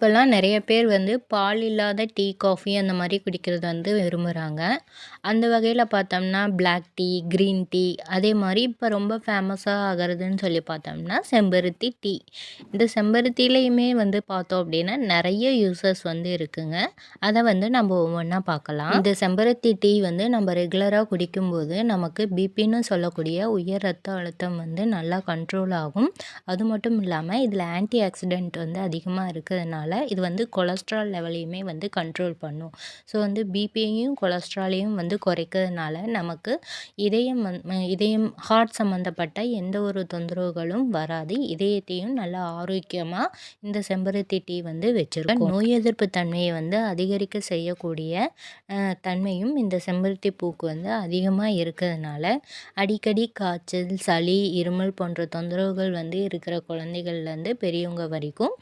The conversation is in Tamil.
இப்போல்லாம் நெறைய பேர் வந்து பால் இல்லாத டீ, காஃபி அந்த மாரி குடிக்கிறது வந்து விரும்புறாங்க. அந்த வகையில பார்த்தோம்னா, பிளாக் டீ, கிரீன் டீ அதே மாரி இப்ப ரொம்ப ஃபேமஸா ஆகுறதுன்னு சொல்லி பார்த்தோம்னா, செம்பருத்தி டீ. இந்த செம்பருத்திலயுமே வந்து பார்த்தோம் அப்டின்னா, நெறைய யூசஸ் வந்து இருக்குங்க. அத வந்து நம்ம ஒவ்வொன்னா பார்க்கலாம். இந்த செம்பருத்தி டீ வந்து நம்ம ரெகுலரா குடிக்கும்போது, நமக்கு பிபின்னு சொல்லக்கூடிய உயர் ரத்த அழுத்தம் வந்து நல்லா கண்ட்ரோல் ஆகும். அது மட்டும் இல்லாம, இதில ஆன்டி ஆக்ஸிடென்ட் வந்து அதிகமா இருக்கிறதுனால, இது வந்து கொலஸ்ட்ரால் லெவலையுமே வந்து கண்ட்ரோல் பண்ணும். ஸோ வந்து பிபியையும், கொலஸ்ட்ராலையும் வந்து குறைக்கிறதுனால, நமக்கு இதயம் ஹார்ட் சம்மந்தப்பட்ட எந்த ஒரு தொந்தரவுகளும் வராது. இதயத்தையும் நல்லா ஆரோக்கியமா இந்த செம்பருத்தி டீ வந்து வச்சிருக்கும். நோய் எதிர்ப்பு தன்மையை வந்து அதிகரிக்க செய்யக்கூடிய தன்மையும் இந்த செம்பருத்தி பூக்கு வந்து அதிகமா இருக்கிறதுனால, அடிக்கடி காய்ச்சல், சளி, இருமல் போன்ற தொந்தரவுகள் வந்து இருக்கிற குழந்தைகள்லேருந்து பெரியவங்க வரைக்கும்